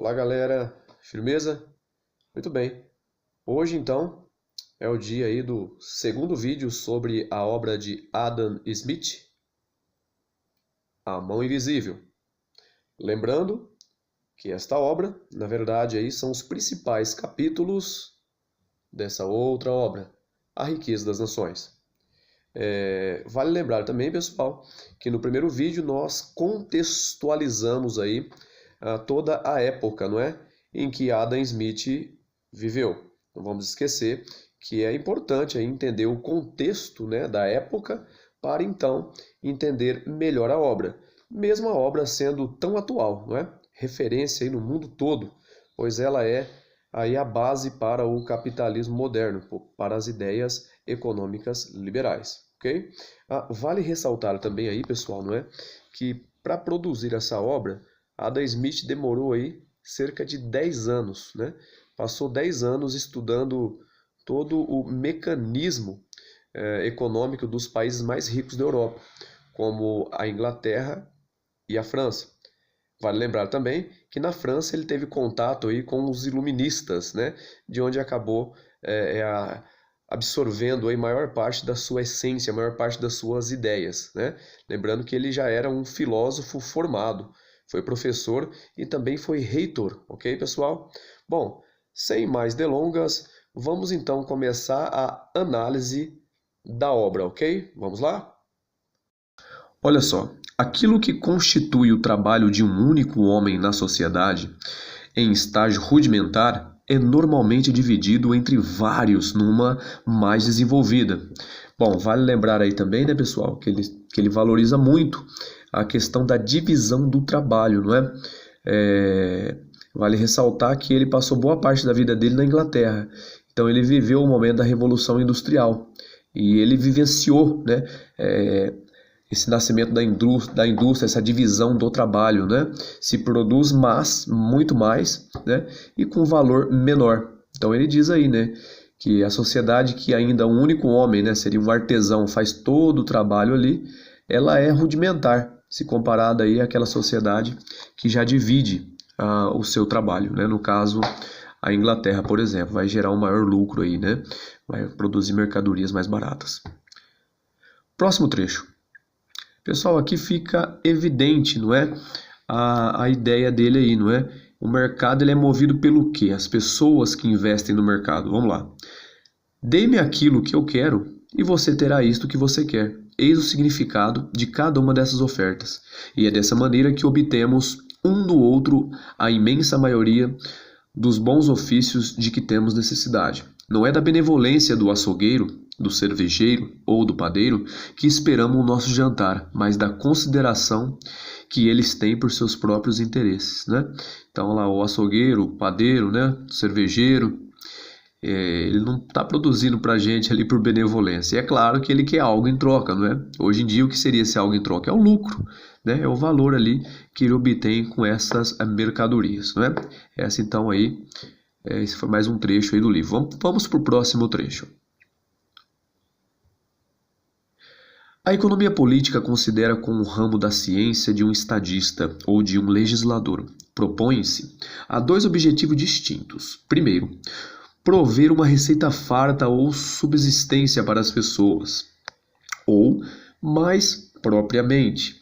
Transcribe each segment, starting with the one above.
Olá, galera. Firmeza? Muito bem. Hoje, então, é o dia aí do segundo vídeo sobre a obra de Adam Smith, A Mão Invisível. Lembrando que esta obra, na verdade, aí são os principais capítulos dessa outra obra, A Riqueza das Nações. Vale lembrar também, pessoal, que no primeiro vídeo nós contextualizamos aí toda a época, não é, em que Adam Smith viveu. Não vamos esquecer que é importante aí entender o contexto, né, da época para então entender melhor a obra, mesmo a obra sendo tão atual, não é? Referência aí no mundo todo, pois ela é aí a base para o capitalismo moderno, para as ideias econômicas liberais, ok? Vale ressaltar também aí, pessoal, não é, que para produzir essa obra, Adam Smith demorou aí cerca de 10 anos, né? Passou 10 anos estudando todo o mecanismo econômico dos países mais ricos da Europa, como a Inglaterra e a França. Vale lembrar também que na França ele teve contato aí com os iluministas, né? De onde acabou absorvendo aí maior parte da sua essência, a maior parte das suas ideias, né? Lembrando que ele já era um filósofo formado, foi professor e também foi reitor, ok, pessoal? Bom, sem mais delongas, vamos então começar a análise da obra, ok? Vamos lá? Olha só, aquilo que constitui o trabalho de um único homem na sociedade, em estágio rudimentar, é normalmente dividido entre vários numa mais desenvolvida. Bom, vale lembrar aí também, né, pessoal, que ele valoriza muito a questão da divisão do trabalho, não é? Vale ressaltar que ele passou boa parte da vida dele na Inglaterra. Então ele viveu o momento da Revolução Industrial e ele vivenciou, né, esse nascimento da indústria, essa divisão do trabalho, né? Se produz muito mais, né? E com valor menor. Então ele diz aí, né? Que a sociedade que ainda um único homem, né? Seria um artesão, faz todo o trabalho ali, ela é rudimentar, se comparada aí àquela sociedade que já divide o seu trabalho, né? No caso, a Inglaterra, por exemplo, vai gerar um maior lucro aí, né? Vai produzir mercadorias mais baratas. Próximo trecho. Pessoal, aqui fica evidente, não é? A ideia dele aí, não é? O mercado ele é movido pelo quê? As pessoas que investem no mercado. Vamos lá. Dê-me aquilo que eu quero e você terá isto que você quer. Eis o significado de cada uma dessas ofertas. E é dessa maneira que obtemos um do outro a imensa maioria dos bons ofícios de que temos necessidade. Não é da benevolência do açougueiro, do cervejeiro ou do padeiro que esperamos o nosso jantar, mas da consideração que eles têm por seus próprios interesses, né? Então lá o açougueiro, o padeiro, né? O cervejeiro, ele não está produzindo para a gente ali por benevolência. E é claro que ele quer algo em troca, não é? Hoje em dia o que seria esse algo em troca? É o lucro, né? É o valor ali que ele obtém com essas mercadorias, não é? Essa então aí, esse foi mais um trecho aí do livro. Vamos para o próximo trecho. A economia política considera como um ramo da ciência de um estadista ou de um legislador. Propõe-se a dois objetivos distintos. Primeiro, prover uma receita farta ou subsistência para as pessoas. Ou, mais propriamente,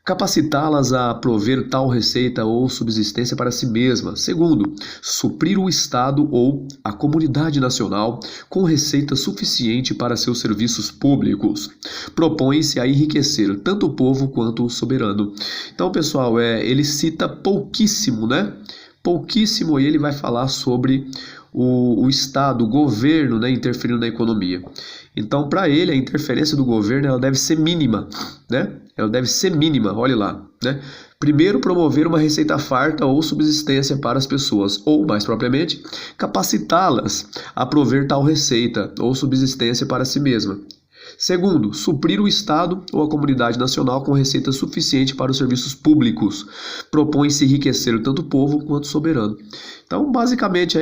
capacitá-las a prover tal receita ou subsistência para si mesma. Segundo, suprir o Estado ou a comunidade nacional com receita suficiente para seus serviços públicos. Propõe-se a enriquecer tanto o povo quanto o soberano. Então, pessoal, ele cita pouquíssimo, né? Pouquíssimo aí ele vai falar sobre o Estado, o governo, né, interferindo na economia. Então, para ele, a interferência do governo ela deve ser mínima, né? Ela deve ser mínima, olhe lá, né? Primeiro, promover uma receita farta ou subsistência para as pessoas, ou, mais propriamente, capacitá-las a prover tal receita ou subsistência para si mesma. Segundo, suprir o Estado ou a comunidade nacional com receita suficiente para os serviços públicos. Propõe-se enriquecer tanto o povo quanto o soberano. Então, basicamente,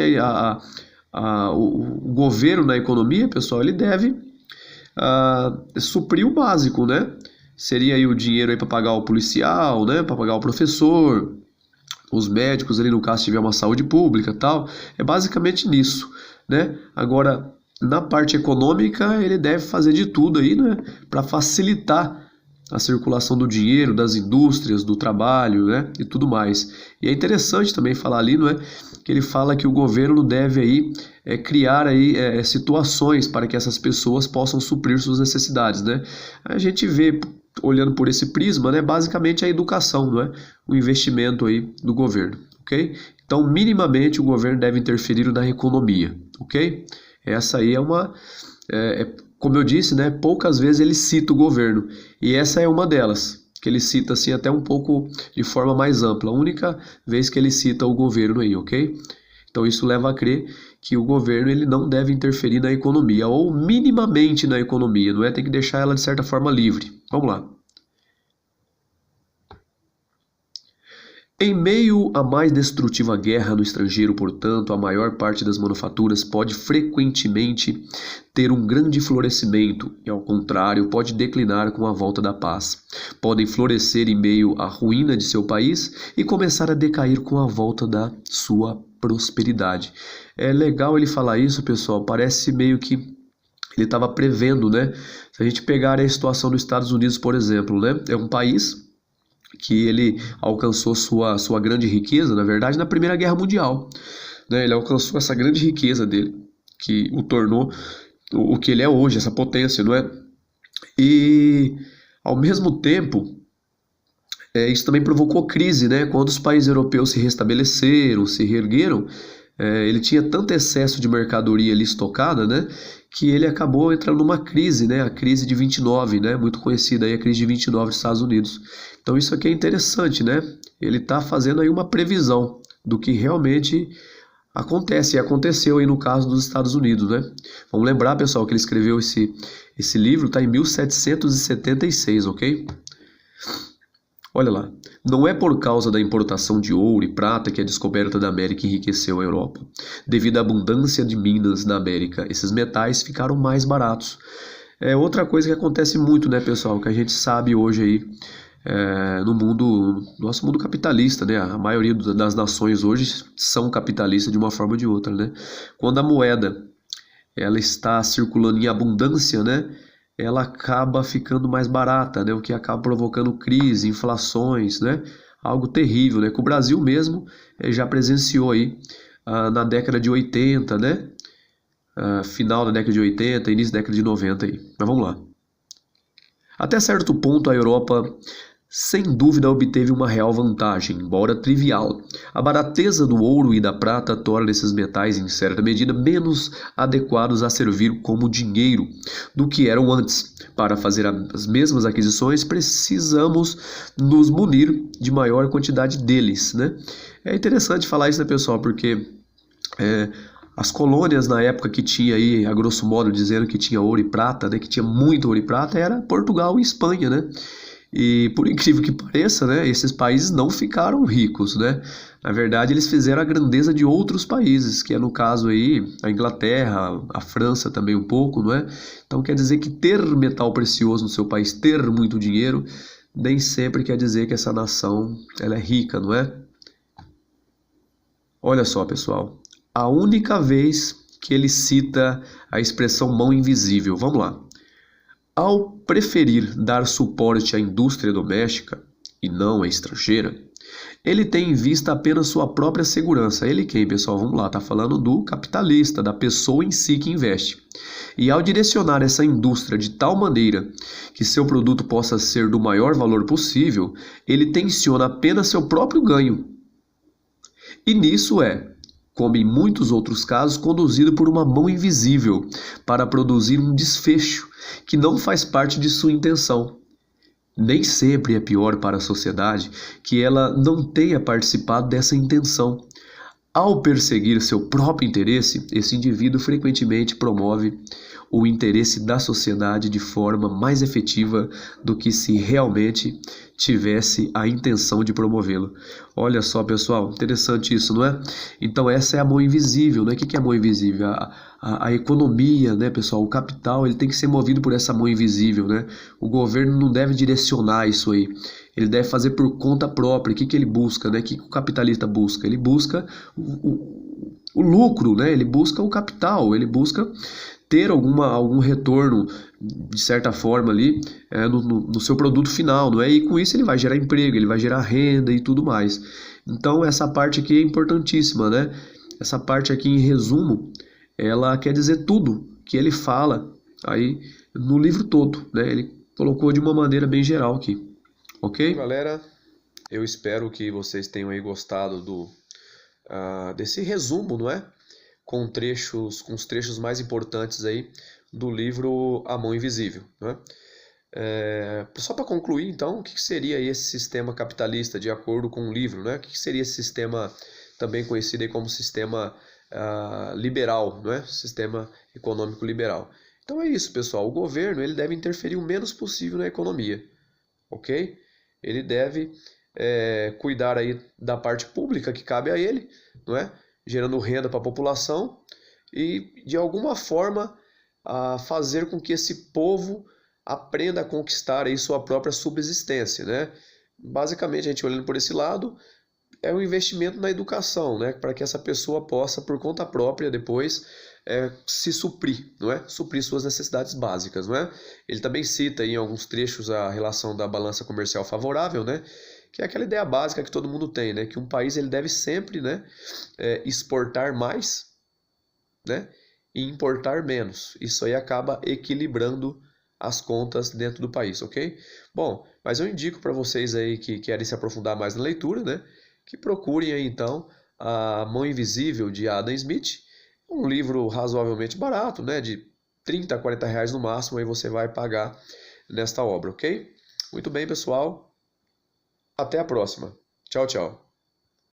o governo na economia, pessoal, ele deve suprir o básico, né? Seria aí o dinheiro para pagar o policial, né? Para pagar o professor, os médicos ali no caso tiver uma saúde pública, tal, é basicamente nisso, né? Agora, na parte econômica, ele deve fazer de tudo aí, né, para facilitar a circulação do dinheiro, das indústrias, do trabalho, né, e tudo mais. E é interessante também falar ali, não é, que ele fala que o governo deve aí criar aí situações para que essas pessoas possam suprir suas necessidades, né? A gente vê olhando por esse prisma, né, basicamente a educação, não é, o investimento aí do governo, ok? Então, minimamente o governo deve interferir na economia, ok? Essa aí é uma como eu disse, né, poucas vezes ele cita o governo, e essa é uma delas, que ele cita assim até um pouco de forma mais ampla, a única vez que ele cita o governo aí, ok? Então isso leva a crer que o governo ele não deve interferir na economia, ou minimamente na economia, não é? Tem que deixar ela de certa forma livre. Vamos lá. Em meio à mais destrutiva guerra no estrangeiro, portanto, a maior parte das manufaturas pode frequentemente ter um grande florescimento e, ao contrário, pode declinar com a volta da paz. Podem florescer em meio à ruína de seu país e começar a decair com a volta da sua prosperidade. É legal ele falar isso, pessoal, parece meio que ele estava prevendo, né? Se a gente pegar a situação dos Estados Unidos, por exemplo, né? É um país que ele alcançou sua grande riqueza, na verdade, na Primeira Guerra Mundial, né? Ele alcançou essa grande riqueza dele, que o tornou o que ele é hoje, essa potência, não é? E, ao mesmo tempo, isso também provocou crise, né? Quando os países europeus se restabeleceram, se reergueram, ele tinha tanto excesso de mercadoria ali estocada, né, que ele acabou entrando numa crise, né, a crise de 29, né, muito conhecida aí, a crise de 29 dos Estados Unidos. Então isso aqui é interessante, né? Ele está fazendo aí uma previsão do que realmente acontece e aconteceu aí no caso dos Estados Unidos, né? Vamos lembrar, pessoal, que ele escreveu esse livro, está em 1776, ok? Olha lá, não é por causa da importação de ouro e prata que a descoberta da América enriqueceu a Europa. Devido à abundância de minas na América, esses metais ficaram mais baratos. É outra coisa que acontece muito, né, pessoal, que a gente sabe hoje aí no nosso mundo capitalista, né? A maioria das nações hoje são capitalistas de uma forma ou de outra, né? Quando a moeda ela está circulando em abundância, né? Ela acaba ficando mais barata, né? O que acaba provocando crise, inflações, né? Algo terrível, né? Que o Brasil mesmo já presenciou aí na década de 80, né? Final da década de 80, início da década de 90 aí. Mas vamos lá. Até certo ponto a Europa sem dúvida obteve uma real vantagem, embora trivial. A barateza do ouro e da prata torna esses metais, em certa medida, menos adequados a servir como dinheiro do que eram antes. Para fazer as mesmas aquisições, precisamos nos munir de maior quantidade deles, né? É interessante falar isso, né, pessoal? Porque as colônias na época que tinha aí, a grosso modo, dizendo que tinha ouro e prata, né, que tinha muito ouro e prata, era Portugal e Espanha, né? E por incrível que pareça, né, esses países não ficaram ricos, né? Na verdade, eles fizeram a grandeza de outros países, que é no caso aí a Inglaterra, a França também um pouco, não é? Então quer dizer que ter metal precioso no seu país, ter muito dinheiro, nem sempre quer dizer que essa nação ela é rica, não é? Olha só, pessoal, a única vez que ele cita a expressão mão invisível, vamos lá. Ao preferir dar suporte à indústria doméstica e não à estrangeira, ele tem em vista apenas sua própria segurança. Ele quem, pessoal? Vamos lá, está falando do capitalista, da pessoa em si que investe. E ao direcionar essa indústria de tal maneira que seu produto possa ser do maior valor possível, ele tensiona apenas seu próprio ganho. E nisso como em muitos outros casos, conduzido por uma mão invisível para produzir um desfecho que não faz parte de sua intenção. Nem sempre é pior para a sociedade que ela não tenha participado dessa intenção. Ao perseguir seu próprio interesse, esse indivíduo frequentemente promove o interesse da sociedade de forma mais efetiva do que se realmente tivesse a intenção de promovê-lo. Olha só, pessoal, interessante isso, não é? Então essa é a mão invisível, né? O que é a mão invisível? A economia, né, pessoal? O capital, ele tem que ser movido por essa mão invisível, né? O governo não deve direcionar isso aí. Ele deve fazer por conta própria. O que ele busca, né? O que o capitalista busca? Ele busca o lucro, né? Ele busca o capital, ele busca ter algum retorno, de certa forma, ali no seu produto final, não é? E com isso ele vai gerar emprego, ele vai gerar renda e tudo mais. Então essa parte aqui é importantíssima, né? Essa parte aqui, em resumo, ela quer dizer tudo que ele fala aí no livro todo, né? Ele colocou de uma maneira bem geral aqui, ok? Então, galera, eu espero que vocês tenham aí gostado desse resumo, não é? Com os trechos mais importantes aí do livro A Mão Invisível, né? Só para concluir, então, o que seria esse sistema capitalista de acordo com o livro, né? O que seria esse sistema também conhecido aí como sistema liberal, não é? Sistema econômico liberal. Então é isso, pessoal. O governo ele deve interferir o menos possível na economia, ok? Ele deve cuidar aí da parte pública que cabe a ele, não é? Gerando renda para a população e, de alguma forma, fazer com que esse povo aprenda a conquistar aí sua própria subsistência, né? Basicamente, a gente olhando por esse lado, é um investimento na educação, né? Para que essa pessoa possa, por conta própria, depois se suprir, não é? Suprir suas necessidades básicas, não é? Ele também cita em alguns trechos a relação da balança comercial favorável, né? Que é aquela ideia básica que todo mundo tem, né? Que um país ele deve sempre, né, exportar mais, né, e importar menos. Isso aí acaba equilibrando as contas dentro do país, ok? Bom, mas eu indico para vocês aí que querem se aprofundar mais na leitura, né, que procurem aí então A Mão Invisível de Adam Smith, um livro razoavelmente barato, né, de 30 a 40 reais no máximo, aí você vai pagar nesta obra, ok? Muito bem, pessoal. Até a próxima. Tchau, tchau.